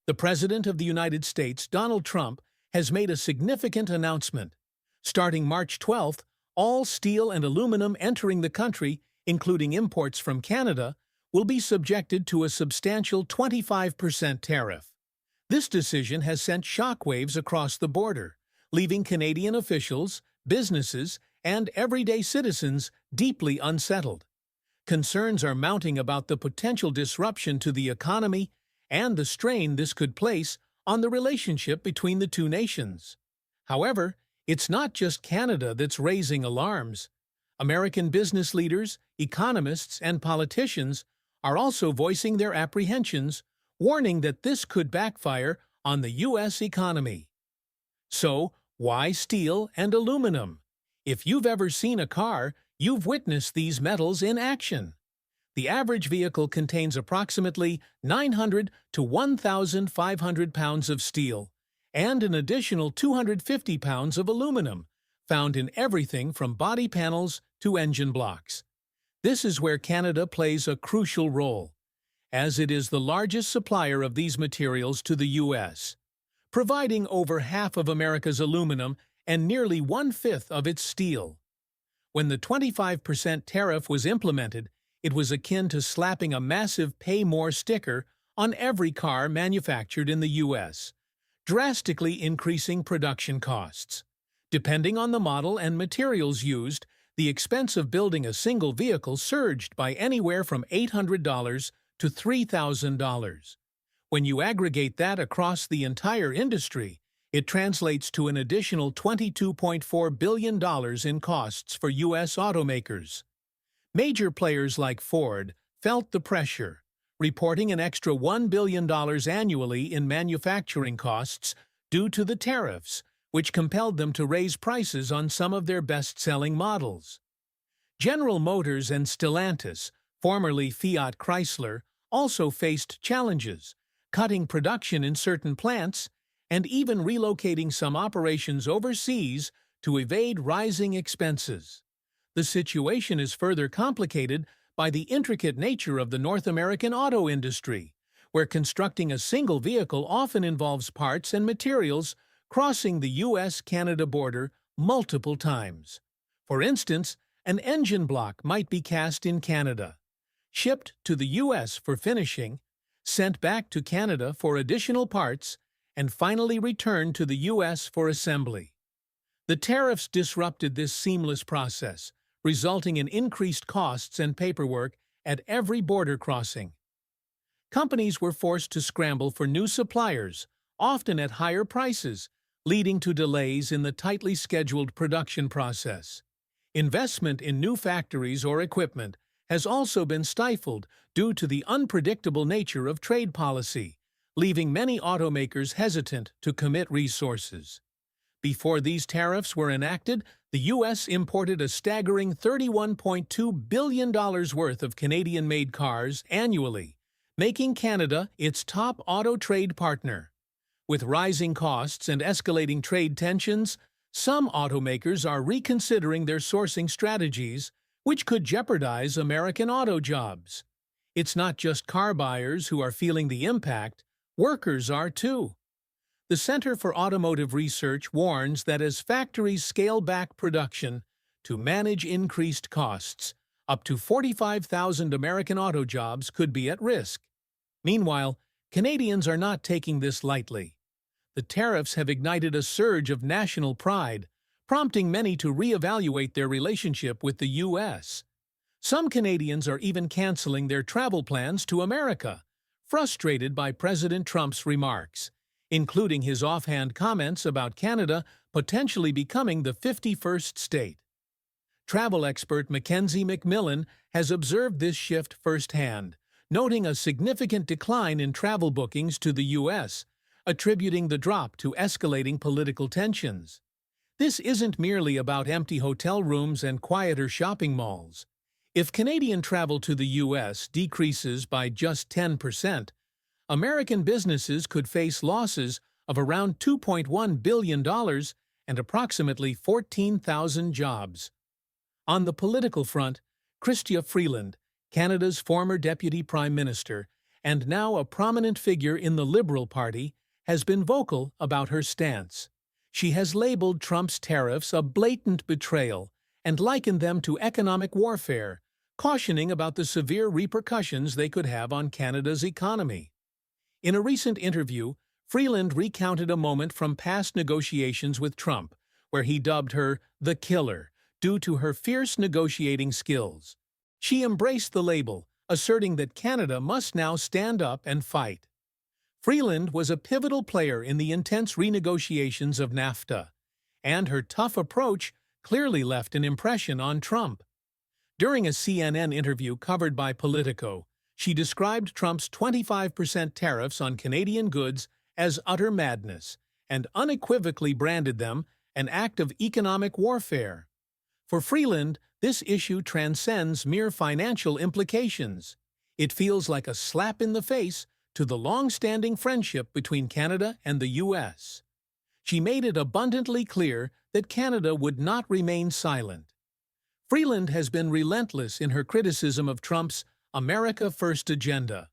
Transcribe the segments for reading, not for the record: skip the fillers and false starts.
The President of the United States, Donald Trump, has made a significant announcement. Starting March 12th, all steel and aluminum entering the country, including imports from Canada, will be subjected to a substantial 25% tariff. This decision has sent shockwaves across the border, leaving Canadian officials, businesses, and everyday citizens deeply unsettled. Concerns are mounting about the potential disruption to the economy and the strain this could place on the relationship between the two nations. However, it's not just Canada that's raising alarms. American business leaders, economists, and politicians are also voicing their apprehensions, warning that this could backfire on the U.S. economy. So, why steel and aluminum? If you've ever seen a car, you've witnessed these metals in action. The average vehicle contains approximately 900 to 1,500 pounds of steel and an additional 250 pounds of aluminum, found in everything from body panels to engine blocks. This is where Canada plays a crucial role, as it is the largest supplier of these materials to the U.S., providing over half of America's aluminum and nearly one-fifth of its steel. When the 25% tariff was implemented, it was akin to slapping a massive Pay More sticker on every car manufactured in the U.S., drastically increasing production costs. Depending on the model and materials used, the expense of building a single vehicle surged by anywhere from $800 to $3,000. When you aggregate that across the entire industry, it translates to an additional $22.4 billion in costs for U.S. automakers. Major players like Ford felt the pressure, reporting an extra $1 billion annually in manufacturing costs due to the tariffs, which compelled them to raise prices on some of their best-selling models. General Motors and Stellantis, formerly Fiat Chrysler, also faced challenges, cutting production in certain plants and even relocating some operations overseas to evade rising expenses. The situation is further complicated by the intricate nature of the North American auto industry, where constructing a single vehicle often involves parts and materials crossing the U.S.-Canada border multiple times. For instance, an engine block might be cast in Canada, shipped to the U.S. for finishing, sent back to Canada for additional parts, and finally returned to the U.S. for assembly. The tariffs disrupted this seamless process, resulting in increased costs and paperwork at every border crossing. Companies were forced to scramble for new suppliers, often at higher prices, leading to delays in the tightly scheduled production process. Investment in new factories or equipment has also been stifled due to the unpredictable nature of trade policy, leaving many automakers hesitant to commit resources. Before these tariffs were enacted, the U.S. imported a staggering $31.2 billion worth of Canadian-made cars annually, making Canada its top auto trade partner. With rising costs and escalating trade tensions, some automakers are reconsidering their sourcing strategies, which could jeopardize American auto jobs. It's not just car buyers who are feeling the impact, workers are too. The Center for Automotive Research warns that as factories scale back production to manage increased costs, up to 45,000 American auto jobs could be at risk. Meanwhile, Canadians are not taking this lightly. The tariffs have ignited a surge of national pride, prompting many to reevaluate their relationship with the U.S. Some Canadians are even canceling their travel plans to America, frustrated by President Trump's remarks, including his offhand comments about Canada potentially becoming the 51st state. Travel expert Mackenzie McMillan has observed this shift firsthand, noting a significant decline in travel bookings to the U.S., attributing the drop to escalating political tensions. This isn't merely about empty hotel rooms and quieter shopping malls. If Canadian travel to the U.S. decreases by just 10%, American businesses could face losses of around $2.1 billion and approximately 14,000 jobs. On the political front, Chrystia Freeland, Canada's former Deputy Prime Minister, and now a prominent figure in the Liberal Party, has been vocal about her stance. She has labeled Trump's tariffs a blatant betrayal and likened them to economic warfare, cautioning about the severe repercussions they could have on Canada's economy. In a recent interview, Freeland recounted a moment from past negotiations with Trump, where he dubbed her the killer due to her fierce negotiating skills. She embraced the label, asserting that Canada must now stand up and fight. Freeland was a pivotal player in the intense renegotiations of NAFTA, and her tough approach clearly left an impression on Trump. During a CNN interview covered by Politico, she described Trump's 25% tariffs on Canadian goods as utter madness and unequivocally branded them an act of economic warfare. For Freeland, this issue transcends mere financial implications. It feels like a slap in the face to the long-standing friendship between Canada and the U.S. She made it abundantly clear that Canada would not remain silent. Freeland has been relentless in her criticism of Trump's America First agenda,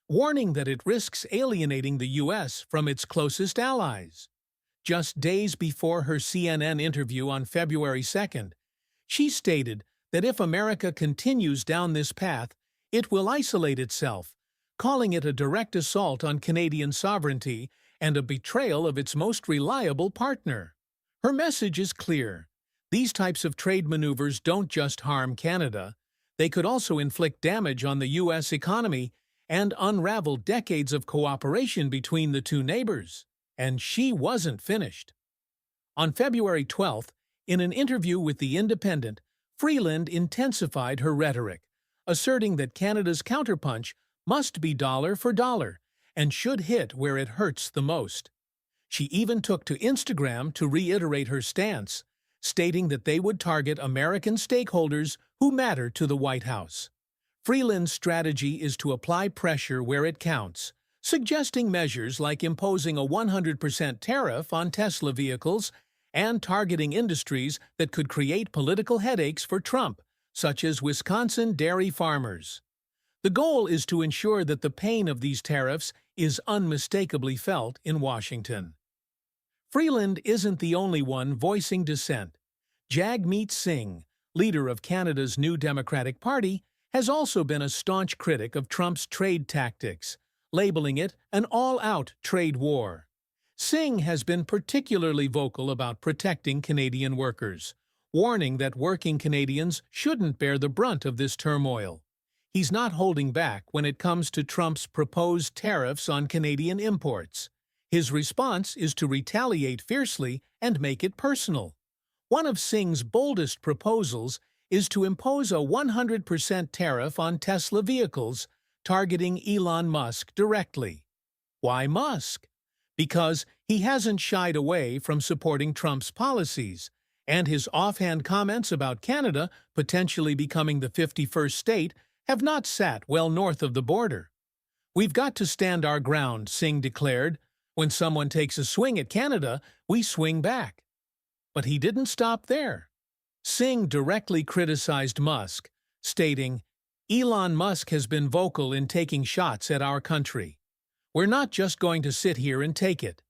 warning that it risks alienating the U.S. from its closest allies. Just days before her CNN interview on February 2nd, she stated that if America continues down this path, it will isolate itself, calling it a direct assault on Canadian sovereignty and a betrayal of its most reliable partner. Her message is clear. These types of trade maneuvers don't just harm Canada, they could also inflict damage on the U.S. economy and unravel decades of cooperation between the two neighbors. And she wasn't finished. On February 12th, in an interview with The Independent, Freeland intensified her rhetoric, asserting that Canada's counterpunch must be dollar for dollar and should hit where it hurts the most. She even took to Instagram to reiterate her stance, stating that they would target American stakeholders who matter to the White House. Freeland's strategy is to apply pressure where it counts, suggesting measures like imposing a 100% tariff on Tesla vehicles and targeting industries that could create political headaches for Trump, such as Wisconsin dairy farmers. The goal is to ensure that the pain of these tariffs is unmistakably felt in Washington. Freeland isn't the only one voicing dissent. Jagmeet Singh, leader of Canada's New Democratic Party, has also been a staunch critic of Trump's trade tactics, labeling it an all-out trade war. Singh has been particularly vocal about protecting Canadian workers, warning that working Canadians shouldn't bear the brunt of this turmoil. He's not holding back when it comes to Trump's proposed tariffs on Canadian imports. His response is to retaliate fiercely and make it personal. One of Singh's boldest proposals is to impose a 100% tariff on Tesla vehicles, targeting Elon Musk directly. Why Musk? Because he hasn't shied away from supporting Trump's policies, and his offhand comments about Canada potentially becoming the 51st state have not sat well north of the border. "We've got to stand our ground," Singh declared. "When someone takes a swing at Canada, we swing back." But he didn't stop there. Singh directly criticized Musk, stating, "Elon Musk has been vocal in taking shots at our country. We're not just going to sit here and take it."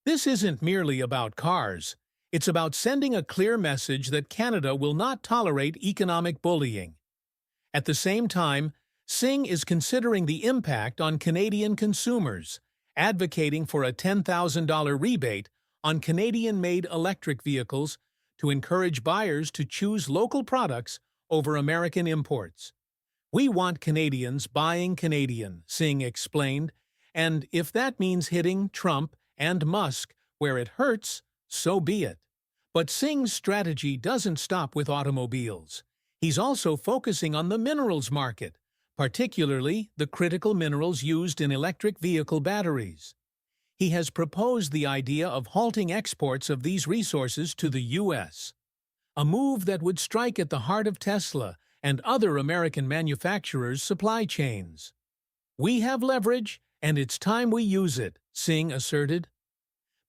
This isn't merely about cars. It's about sending a clear message that Canada will not tolerate economic bullying. At the same time, Singh is considering the impact on Canadian consumers, advocating for a $10,000 rebate on Canadian-made electric vehicles to encourage buyers to choose local products over American imports. "We want Canadians buying Canadian," Singh explained, "and if that means hitting Trump and Musk where it hurts, so be it." But Singh's strategy doesn't stop with automobiles. He's also focusing on the minerals market, particularly the critical minerals used in electric vehicle batteries. He has proposed the idea of halting exports of these resources to the U.S., a move that would strike at the heart of Tesla and other American manufacturers' supply chains. "We have leverage, and it's time we use it," Singh asserted.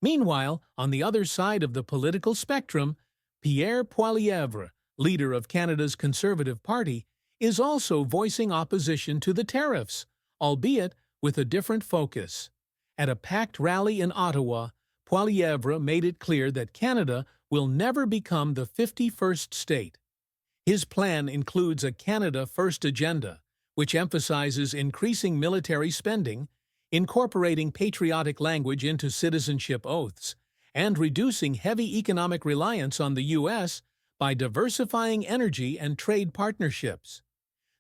Meanwhile, on the other side of the political spectrum, Pierre Poilievre, leader of Canada's Conservative Party, is also voicing opposition to the tariffs, albeit with a different focus. At a packed rally in Ottawa, Poilievre made it clear that Canada will never become the 51st state. His plan includes a Canada First agenda, which emphasizes increasing military spending, incorporating patriotic language into citizenship oaths, and reducing heavy economic reliance on the U.S. by diversifying energy and trade partnerships.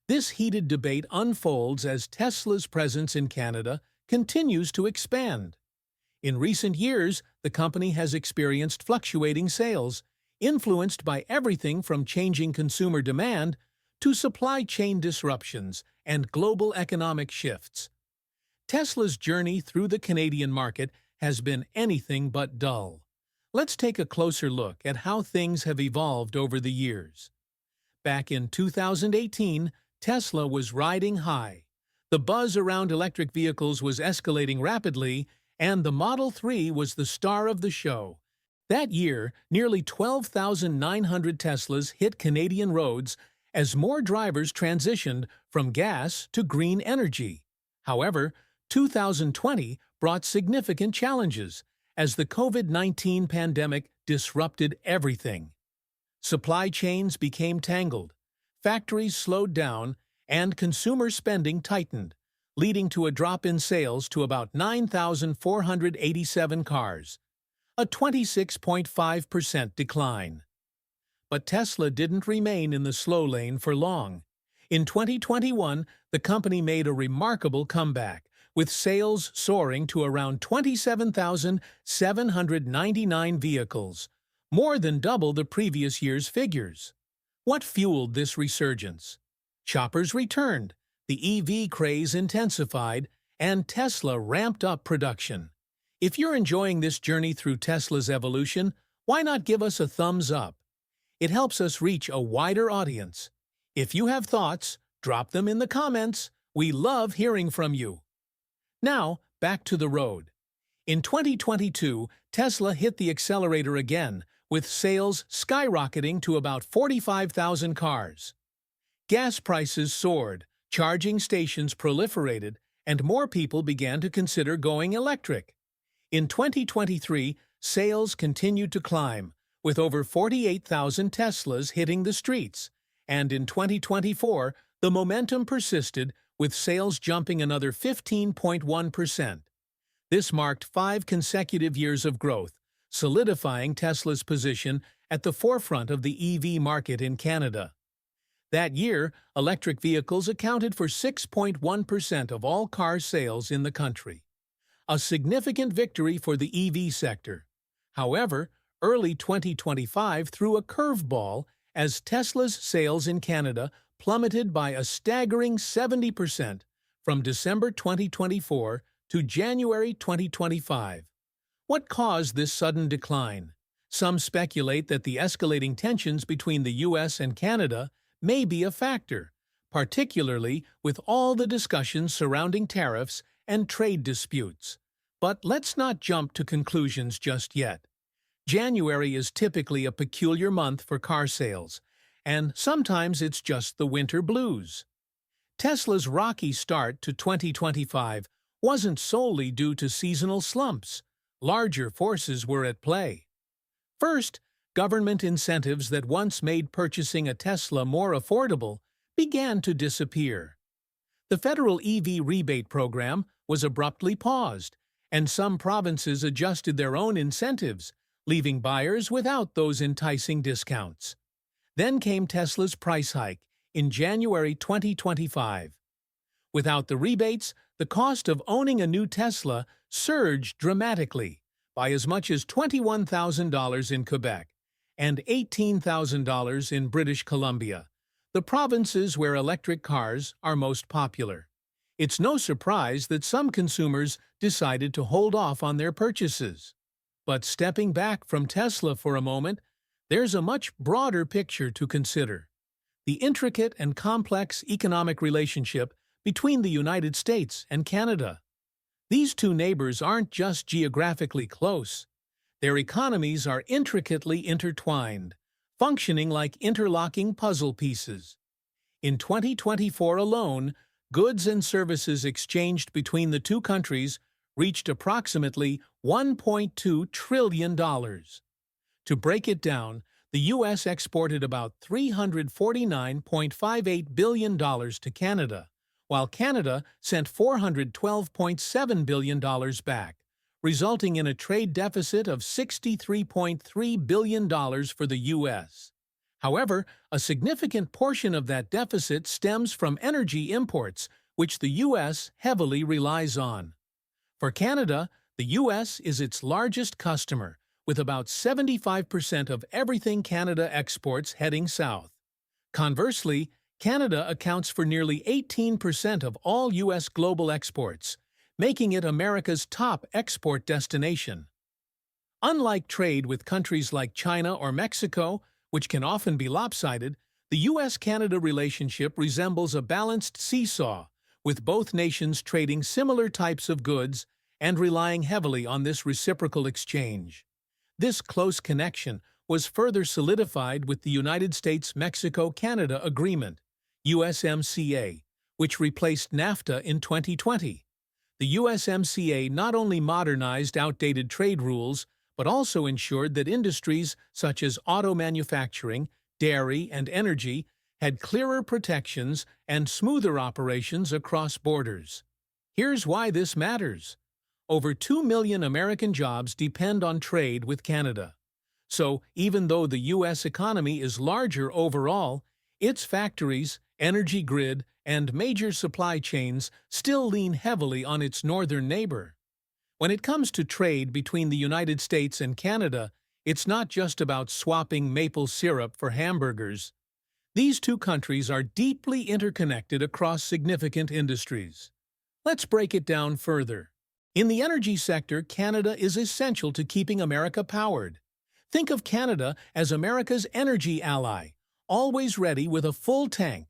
This heated debate unfolds as Tesla's presence in Canada continues to expand. In recent years, the company has experienced fluctuating sales, influenced by everything from changing consumer demand to supply chain disruptions and global economic shifts. Tesla's journey through the Canadian market has been anything but dull. Let's take a closer look at how things have evolved over the years. Back in 2018, Tesla was riding high. The buzz around electric vehicles was escalating rapidly, and the Model 3 was the star of the show. That year, nearly 12,900 Teslas hit Canadian roads as more drivers transitioned from gas to green energy. However, 2020 brought significant challenges as the COVID-19 pandemic disrupted everything. Supply chains became tangled, factories slowed down, and consumer spending tightened, leading to a drop in sales to about 9,487 cars, a 26.5% decline. But Tesla didn't remain in the slow lane for long. In 2021, the company made a remarkable comeback, with sales soaring to around 27,799 vehicles, more than double the previous year's figures. What fueled this resurgence? Shoppers returned, the EV craze intensified, and Tesla ramped up production. If you're enjoying this journey through Tesla's evolution, why not give us a thumbs up? It helps us reach a wider audience. If you have thoughts, drop them in the comments. We love hearing from you. Now, back to the road. In 2022, Tesla hit the accelerator again, with sales skyrocketing to about 45,000 cars. Gas prices soared, charging stations proliferated, and more people began to consider going electric. In 2023, sales continued to climb, with over 48,000 Teslas hitting the streets, and in 2024, the momentum persisted, with sales jumping another 15.1%. This marked 5 consecutive years of growth, solidifying Tesla's position at the forefront of the EV market in Canada. That year, electric vehicles accounted for 6.1% of all car sales in the country, a significant victory for the EV sector. However, early 2025 threw a curveball as Tesla's sales in Canada plummeted by a staggering 70% from December 2024 to January 2025. What caused this sudden decline? Some speculate that the escalating tensions between the U.S. and Canada may be a factor, particularly with all the discussions surrounding tariffs and trade disputes. But let's not jump to conclusions just yet. January is typically a peculiar month for car sales, and sometimes it's just the winter blues. Tesla's rocky start to 2025 wasn't solely due to seasonal slumps. Larger forces were at play. First, government incentives that once made purchasing a Tesla more affordable began to disappear. The federal EV rebate program was abruptly paused, and some provinces adjusted their own incentives, leaving buyers without those enticing discounts. Then came Tesla's price hike in January 2025. Without the rebates, the cost of owning a new Tesla surged dramatically by as much as $21,000 in Quebec and $18,000 in British Columbia, the provinces where electric cars are most popular. It's no surprise that some consumers decided to hold off on their purchases. But stepping back from Tesla for a moment, there's a much broader picture to consider: the intricate and complex economic relationship between the United States and Canada. These two neighbors aren't just geographically close. Their economies are intricately intertwined, functioning like interlocking puzzle pieces. In 2024 alone, goods and services exchanged between the two countries reached approximately $1.2 trillion. To break it down, the U.S. exported about $349.58 billion to Canada, while Canada sent $412.7 billion back, resulting in a trade deficit of $63.3 billion for the U.S. However, a significant portion of that deficit stems from energy imports, which the U.S. heavily relies on. For Canada, the U.S. is its largest customer, with about 75% of everything Canada exports heading south. Conversely, Canada accounts for nearly 18% of all U.S. global exports, making it America's top export destination. Unlike trade with countries like China or Mexico, which can often be lopsided, the U.S.-Canada relationship resembles a balanced seesaw, with both nations trading similar types of goods and relying heavily on this reciprocal exchange. This close connection was further solidified with the United States-Mexico-Canada Agreement, USMCA, which replaced NAFTA in 2020. The USMCA not only modernized outdated trade rules, but also ensured that industries such as auto manufacturing, dairy, and energy had clearer protections and smoother operations across borders. Here's why this matters. Over 2 million American jobs depend on trade with Canada. So, even though the U.S. economy is larger overall, its factories, energy grid, and major supply chains still lean heavily on its northern neighbor. When it comes to trade between the United States and Canada, it's not just about swapping maple syrup for hamburgers. These two countries are deeply interconnected across significant industries. Let's break it down further. In the energy sector, Canada is essential to keeping America powered. Think of Canada as America's energy ally, always ready with a full tank.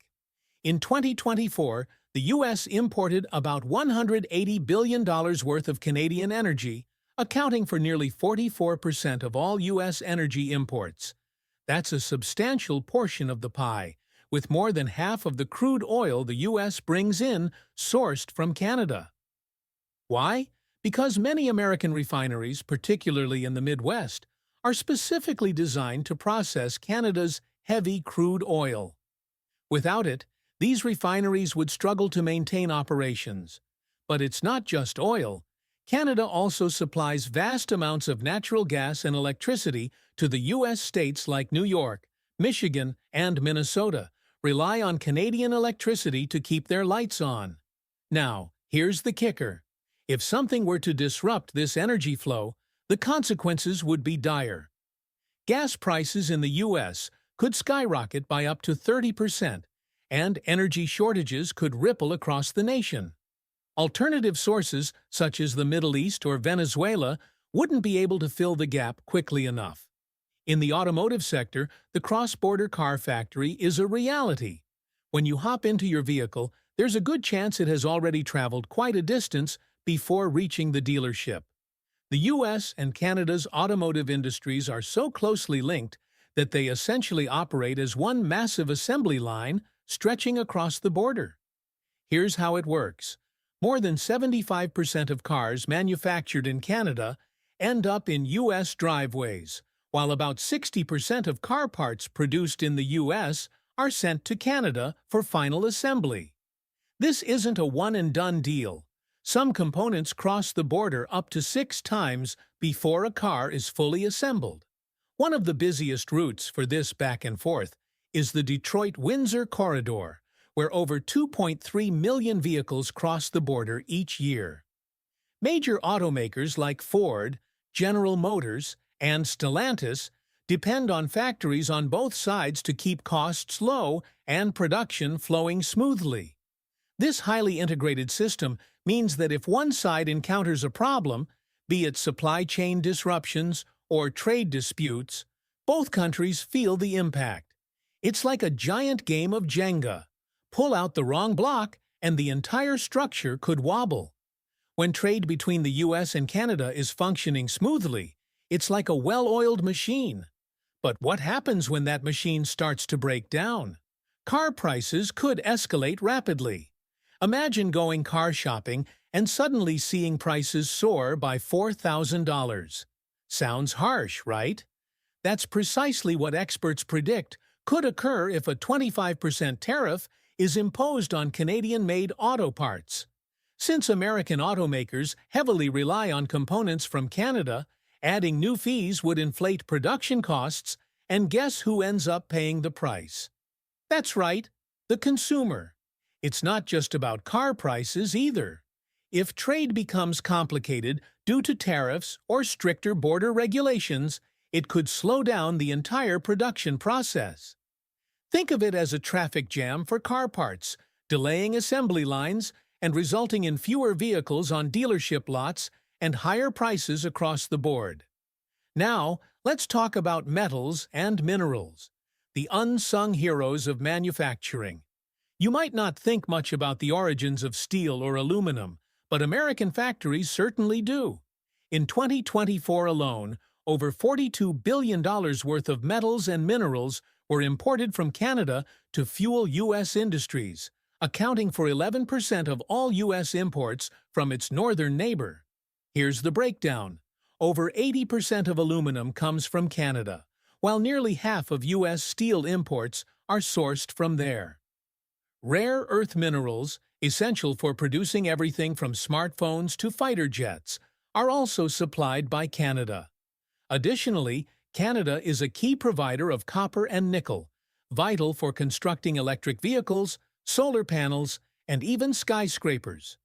In 2024, the U.S. imported about $180 billion worth of Canadian energy, accounting for nearly 44% of all U.S. energy imports. That's a substantial portion of the pie, with more than half of the crude oil the U.S. brings in sourced from Canada. Why? Because many American refineries, particularly in the Midwest, are specifically designed to process Canada's heavy crude oil. Without it, these refineries would struggle to maintain operations. But it's not just oil. Canada also supplies vast amounts of natural gas and electricity to the U.S. states like New York, Michigan, and Minnesota, rely on Canadian electricity to keep their lights on. Now, here's the kicker. If something were to disrupt this energy flow, the consequences would be dire. Gas prices in the U.S. could skyrocket by up to 30%, and energy shortages could ripple across the nation. Alternative sources, such as the Middle East or Venezuela, wouldn't be able to fill the gap quickly enough. In the automotive sector, the cross-border car factory is a reality. When you hop into your vehicle, there's a good chance it has already traveled quite a distance before reaching the dealership. The U.S. and Canada's automotive industries are so closely linked that they essentially operate as one massive assembly line stretching across the border. Here's how it works. More than 75% of cars manufactured in Canada end up in U.S. driveways, while about 60% of car parts produced in the U.S. are sent to Canada for final assembly. This isn't a one-and-done deal. Some components cross the border up to 6 times before a car is fully assembled. One of the busiest routes for this back and forth is the Detroit-Windsor corridor, where over 2.3 million vehicles cross the border each year. Major automakers like Ford, General Motors, and Stellantis depend on factories on both sides to keep costs low and production flowing smoothly. This highly integrated system means that if one side encounters a problem, be it supply chain disruptions or trade disputes, both countries feel the impact. It's like a giant game of Jenga. Pull out the wrong block, and the entire structure could wobble. When trade between the U.S. and Canada is functioning smoothly, it's like a well-oiled machine. But what happens when that machine starts to break down? Car prices could escalate rapidly. Imagine going car shopping and suddenly seeing prices soar by $4,000. Sounds harsh, right? That's precisely what experts predict could occur if a 25% tariff is imposed on Canadian-made auto parts. Since American automakers heavily rely on components from Canada, adding new fees would inflate production costs, and guess who ends up paying the price? That's right, the consumer. It's not just about car prices either. If trade becomes complicated due to tariffs or stricter border regulations, it could slow down the entire production process. Think of it as a traffic jam for car parts, delaying assembly lines and resulting in fewer vehicles on dealership lots and higher prices across the board. Now, let's talk about metals and minerals, the unsung heroes of manufacturing. You might not think much about the origins of steel or aluminum, but American factories certainly do. In 2024 alone, over $42 billion worth of metals and minerals were imported from Canada to fuel U.S. industries, accounting for 11% of all U.S. imports from its northern neighbor. Here's the breakdown. Over 80% of aluminum comes from Canada, while nearly half of U.S. steel imports are sourced from there. Rare earth minerals, essential for producing everything from smartphones to fighter jets, are also supplied by Canada. Additionally, Canada is a key provider of copper and nickel, vital for constructing electric vehicles, solar panels, and even skyscrapers.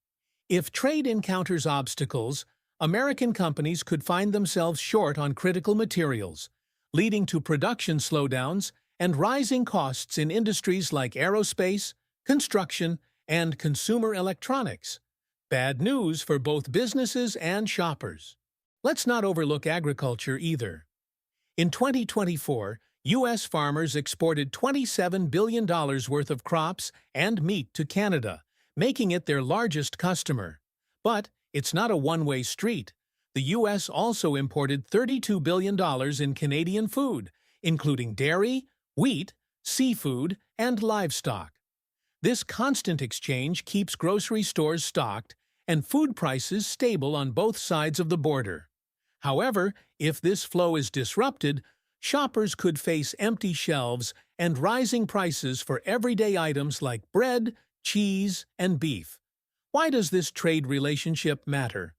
If trade encounters obstacles, American companies could find themselves short on critical materials, leading to production slowdowns and rising costs in industries like aerospace, construction, and consumer electronics. Bad news for both businesses and shoppers. Let's not overlook agriculture either. In 2024, U.S. farmers exported $27 billion worth of crops and meat to Canada, making it their largest customer. But it's not a one-way street. The U.S. also imported $32 billion in Canadian food, including dairy, wheat, seafood, and livestock. This constant exchange keeps grocery stores stocked and food prices stable on both sides of the border. However, if this flow is disrupted, shoppers could face empty shelves and rising prices for everyday items like bread, cheese, and beef. Why does this trade relationship matter?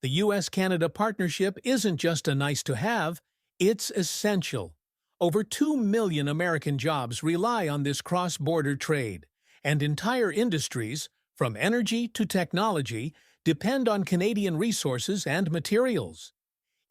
The U.S.-Canada partnership isn't just a nice-to-have, it's essential. Over 2 million American jobs rely on this cross-border trade, and entire industries, from energy to technology, depend on Canadian resources and materials.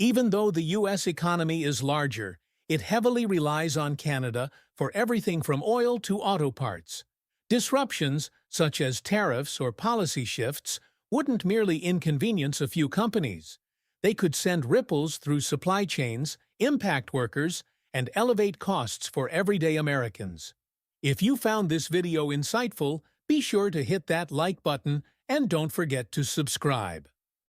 Even though the U.S. economy is larger, it heavily relies on Canada for everything from oil to auto parts. Disruptions, such as tariffs or policy shifts, wouldn't merely inconvenience a few companies. They could send ripples through supply chains, impact workers, and elevate costs for everyday Americans. If you found this video insightful, be sure to hit that like button and don't forget to subscribe.